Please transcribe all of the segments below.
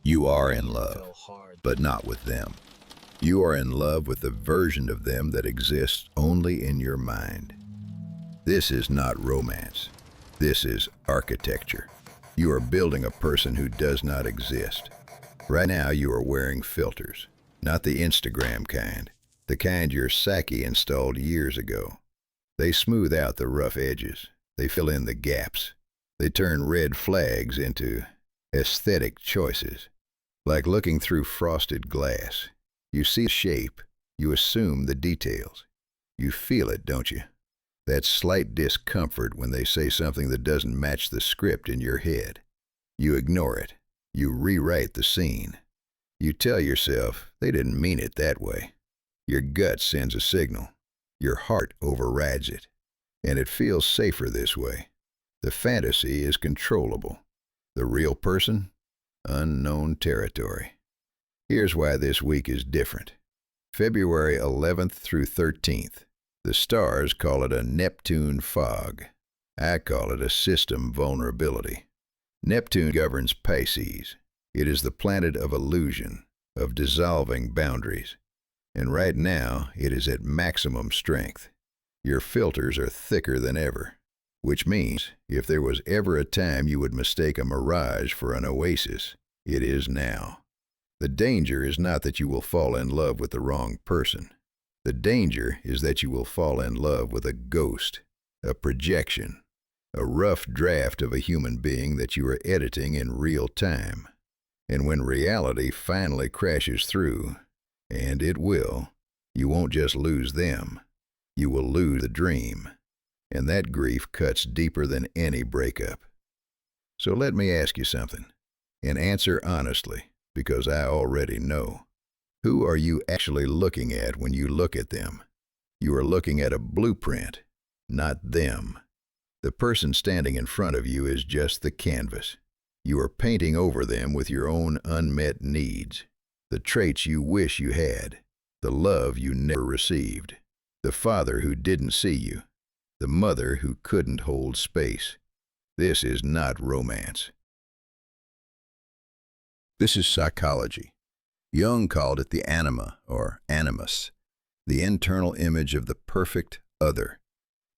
You are in love, but not with them. You are in love with the version of them that exists only in your mind. This is not romance. This is architecture. You are building a person who does not exist. Right now you are wearing filters, not the Instagram kind, the kind your Saki installed years ago. They smooth out the rough edges. They fill in the gaps. They turn red flags into aesthetic choices. Like looking through frosted glass. You see the shape, you assume the details. You feel it, don't you? That slight discomfort when they say something that doesn't match the script in your head. You ignore it. You rewrite the scene. You tell yourself they didn't mean it that way. Your gut sends a signal. Your heart overrides it. And it feels safer this way. The fantasy is controllable. The real person? Unknown territory. Here's why this week is different. February 11th through 13th. The stars call it a Neptune fog. I call it a system vulnerability. Neptune governs Pisces. It is the planet of illusion, of dissolving boundaries. And right now, it is at maximum strength. Your filters are thicker than ever. Which means, if there was ever a time you would mistake a mirage for an oasis, it is now. The danger is not that you will fall in love with the wrong person. The danger is that you will fall in love with a ghost, a projection, a rough draft of a human being that you are editing in real time. And when reality finally crashes through, and it will, you won't just lose them, you will lose the dream. And that grief cuts deeper than any breakup. So let me ask you something, and answer honestly, because I already know. Who are you actually looking at when you look at them? You are looking at a blueprint, not them. The person standing in front of you is just the canvas. You are painting over them with your own unmet needs, the traits you wish you had, the love you never received, the father who didn't see you, the mother who couldn't hold space. This is not romance. This is psychology. Jung called it the anima, or animus, the internal image of the perfect other,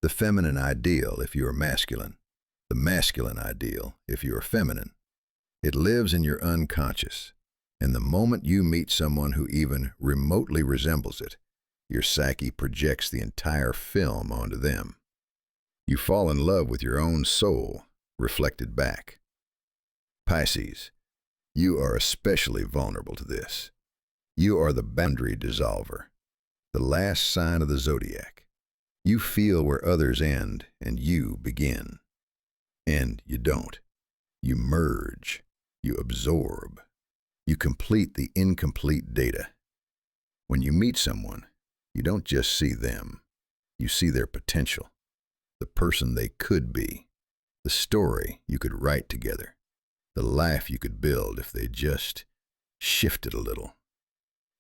the feminine ideal if you are masculine, the masculine ideal if you are feminine. It lives in your unconscious, and the moment you meet someone who even remotely resembles it, your psyche projects the entire film onto them. You fall in love with your own soul, reflected back. Pisces, you are especially vulnerable to this. You are the boundary dissolver, the last sign of the zodiac. You feel where others end and you begin. And you don't. You merge. You absorb. You complete the incomplete data. When you meet someone, you don't just see them. You see their potential. The person they could be, the story you could write together, the life you could build if they just shifted a little.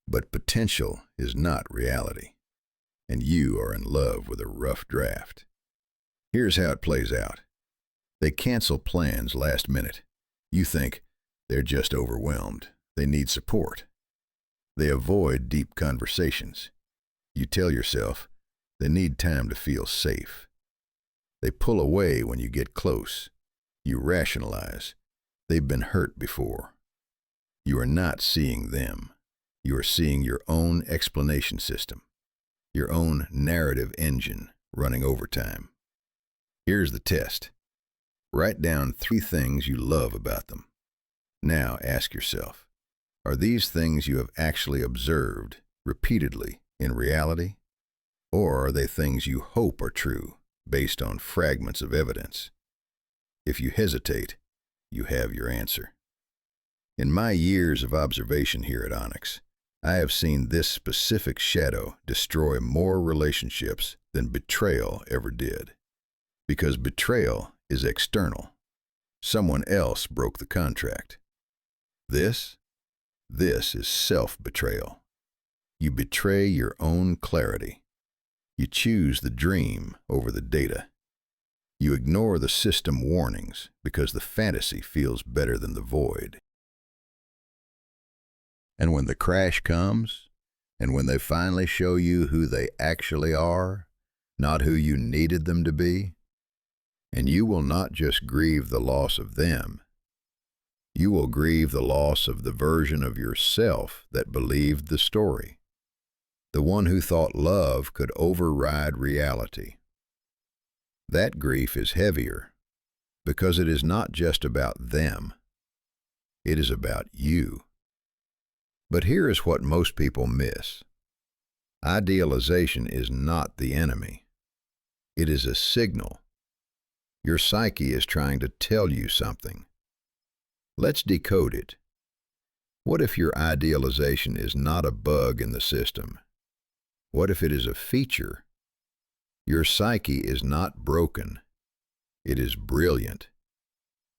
But potential is not reality, and you are in love with a rough draft. Here's how it plays out. They cancel plans last minute. You think they're just overwhelmed. They need support. They avoid deep conversations. You tell yourself they need time to feel safe. They pull away when you get close. You rationalize. They've been hurt before. You are not seeing them. You are seeing your own explanation system, your own narrative engine running overtime. Here's the test. Write down 3 things you love about them. Now ask yourself, are these things you have actually observed repeatedly in reality? Or are they things you hope are true? Based on fragments of evidence. If you hesitate, you have your answer. In my years of observation here at Onyx, I have seen this specific shadow destroy more relationships than betrayal ever did. Because betrayal is external. Someone else broke the contract. This is self-betrayal. You betray your own clarity. You choose the dream over the data. You ignore the system warnings because the fantasy feels better than the void. And when the crash comes, and when they finally show you who they actually are, not who you needed them to be, and you will not just grieve the loss of them, you will grieve the loss of the version of yourself that believed the story, the one who thought love could override reality. That grief is heavier because it is not just about them. It is about you. But here is what most people miss. Idealization is not the enemy. It is a signal. Your psyche is trying to tell you something. Let's decode it. What if your idealization is not a bug in the system? What if it is a feature? Your psyche is not broken. It is brilliant.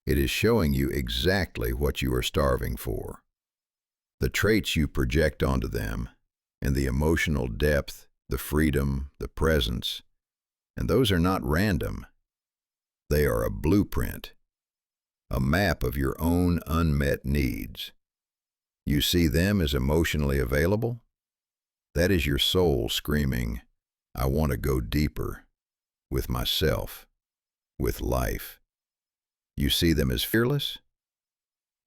It is showing you exactly what you are starving for. The traits you project onto them, and the emotional depth, the freedom, the presence, and those are not random. They are a blueprint, a map of your own unmet needs. You see them as emotionally available? That is your soul screaming, I want to go deeper, with myself, with life. You see them as fearless?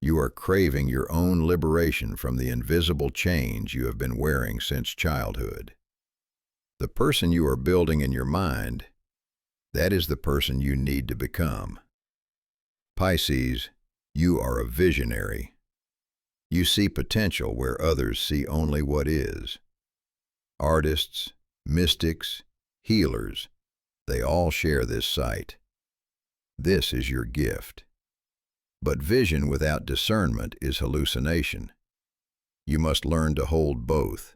You are craving your own liberation from the invisible chains you have been wearing since childhood. The person you are building in your mind, that is the person you need to become. Pisces, you are a visionary. You see potential where others see only what is. Artists, mystics, healers, they all share this sight. This is your gift. But vision without discernment is hallucination. You must learn to hold both,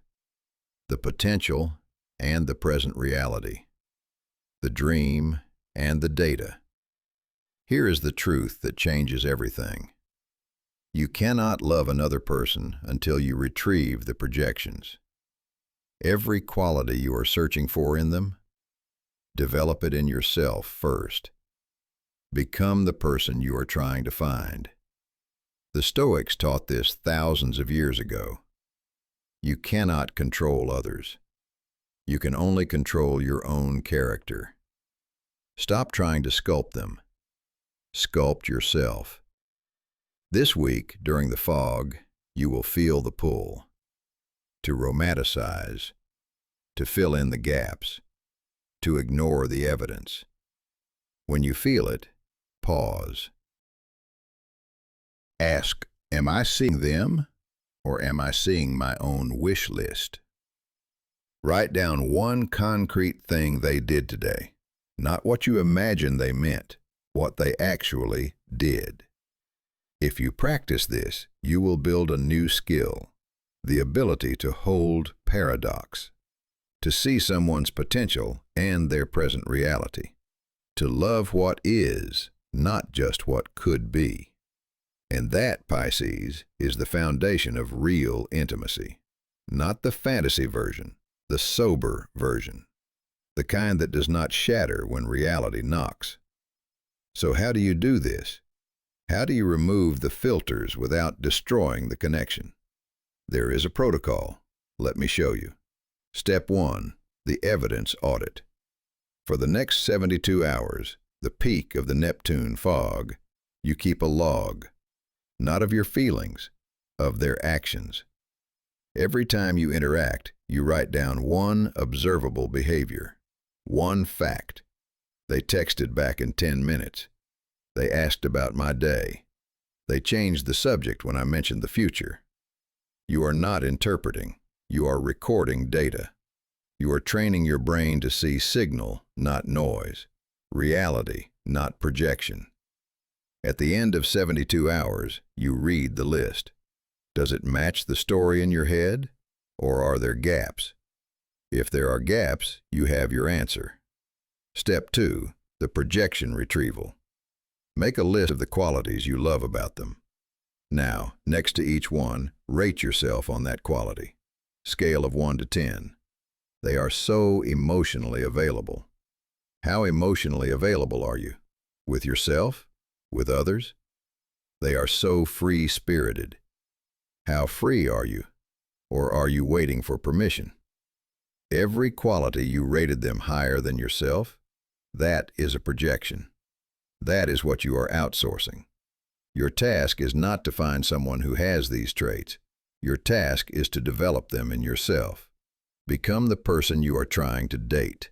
the potential and the present reality, the dream and the data. Here is the truth that changes everything. You cannot love another person until you retrieve the projections. Every quality you are searching for in them, develop it in yourself first. Become the person you are trying to find. The Stoics taught this thousands of years ago. You cannot control others. You can only control your own character. Stop trying to sculpt them. Sculpt yourself. This week, during the fog, you will feel the pull. To romanticize, to fill in the gaps, to ignore the evidence. When you feel it, pause. Ask, am I seeing them, or am I seeing my own wish list? Write down one concrete thing they did today, not what you imagine they meant, what they actually did. If you practice this, you will build a new skill, the ability to hold paradox, to see someone's potential and their present reality, to love what is, not just what could be. And that, Pisces, is the foundation of real intimacy, not the fantasy version, the sober version, the kind that does not shatter when reality knocks. So how do you do this? How do you remove the filters without destroying the connection? There is a protocol. Let me show you. Step 1, the evidence audit. For the next 72 hours, the peak of the Neptune fog, you keep a log, not of your feelings, of their actions. Every time you interact, you write down one observable behavior, one fact. They texted back in 10 minutes. They asked about my day. They changed the subject when I mentioned the future. You are not interpreting. You are recording data. You are training your brain to see signal, not noise, reality, not projection. At the end of 72 hours, you read the list. Does it match the story in your head, or are there gaps? If there are gaps, you have your answer. Step 2, the projection retrieval. Make a list of the qualities you love about them. Now, next to each one, rate yourself on that quality. Scale of 1 to 10. They are so emotionally available. How emotionally available are you? With yourself? With others? They are so free-spirited. How free are you? Or are you waiting for permission? Every quality you rated them higher than yourself, that is a projection. That is what you are outsourcing. Your task is not to find someone who has these traits. Your task is to develop them in yourself. Become the person you are trying to date.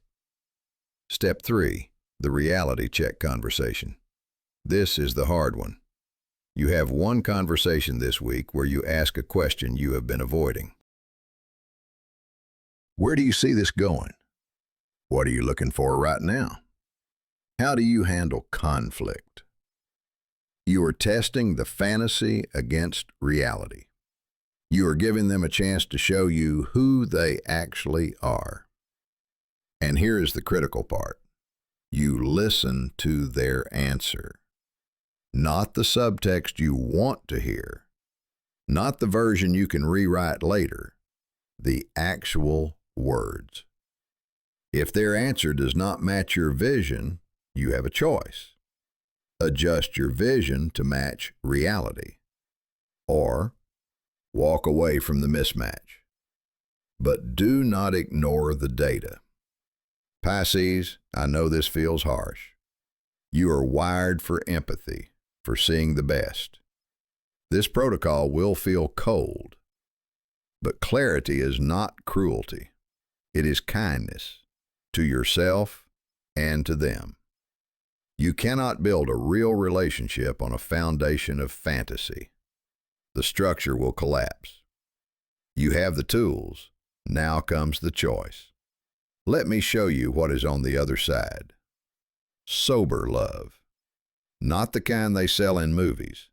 Step 3. The reality check conversation. This is the hard one. You have one conversation this week where you ask a question you have been avoiding. Where do you see this going? What are you looking for right now? How do you handle conflict? You are testing the fantasy against reality. You are giving them a chance to show you who they actually are. And here is the critical part. You listen to their answer. Not the subtext you want to hear. Not the version you can rewrite later. The actual words. If their answer does not match your vision, you have a choice. Adjust your vision to match reality. Or walk away from the mismatch. But do not ignore the data. Pisces, I know this feels harsh. You are wired for empathy, for seeing the best. This protocol will feel cold. But clarity is not cruelty. It is kindness to yourself and to them. You cannot build a real relationship on a foundation of fantasy. The structure will collapse. You have the tools. Now comes the choice. Let me show you what is on the other side. Sober love. Not the kind they sell in movies.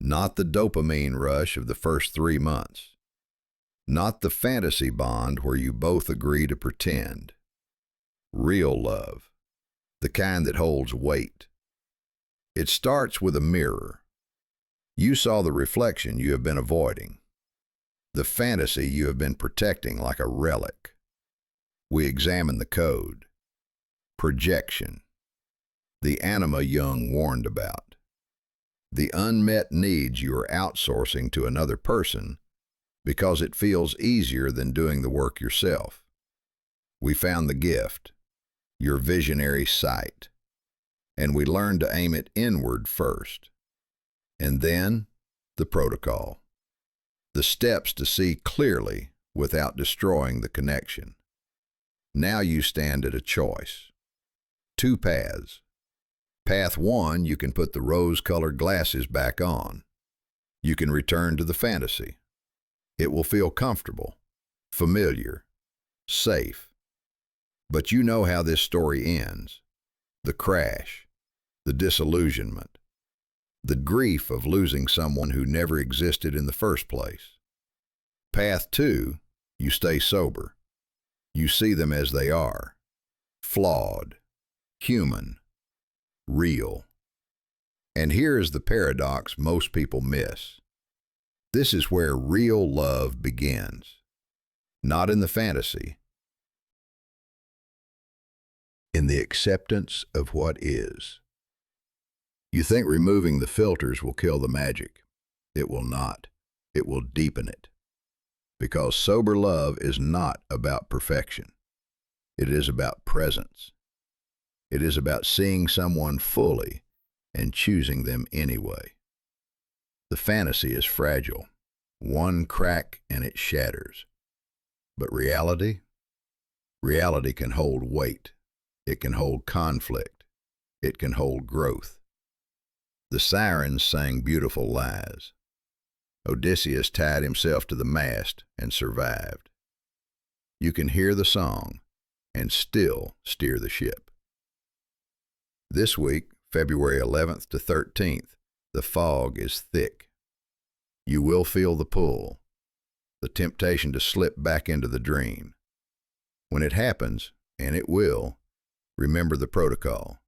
Not the dopamine rush of the first 3 months. Not the fantasy bond where you both agree to pretend. Real love. The kind that holds weight. It starts with a mirror. You saw the reflection you have been avoiding. The fantasy you have been protecting like a relic. We examine the code. Projection. The anima Jung warned about. The unmet needs you are outsourcing to another person because it feels easier than doing the work yourself. We found the gift, your visionary sight, and we learned to aim it inward first. And then, the protocol. The steps to see clearly without destroying the connection. Now you stand at a choice. 2 paths. Path 1, you can put the rose-colored glasses back on. You can return to the fantasy. It will feel comfortable, familiar, safe. But you know how this story ends. The crash, the disillusionment, the grief of losing someone who never existed in the first place. Path 2, you stay sober. You see them as they are, flawed, human, real. And here is the paradox most people miss. This is where real love begins. Not in the fantasy, in the acceptance of what is. You think removing the filters will kill the magic. It will not. It will deepen it. Because sober love is not about perfection. It is about presence. It is about seeing someone fully and choosing them anyway. The fantasy is fragile. One crack and it shatters. But reality? Reality can hold weight. It can hold conflict. It can hold growth. The sirens sang beautiful lies. Odysseus tied himself to the mast and survived. You can hear the song and still steer the ship. This week, February 11th to 13th, the fog is thick. You will feel the pull, the temptation to slip back into the dream. When it happens, and it will, remember the protocol.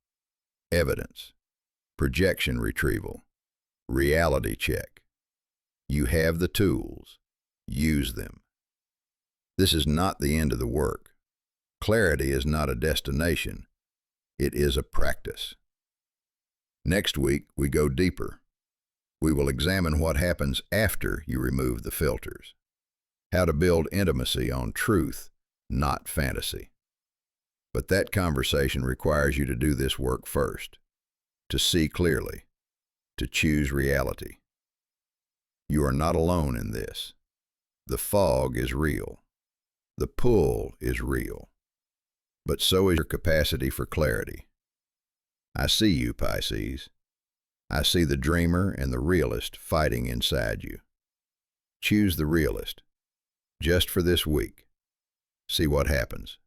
Evidence, projection retrieval, reality check. You have the tools. Use them. This is not the end of the work. Clarity is not a destination. It is a practice. Next week, we go deeper. We will examine what happens after you remove the filters. How to build intimacy on truth, not fantasy. But that conversation requires you to do this work first, to see clearly, to choose reality. You are not alone in this. The fog is real. The pull is real. But so is your capacity for clarity. I see you, Pisces. I see the dreamer and the realist fighting inside you. Choose the realist, just for this week. See what happens.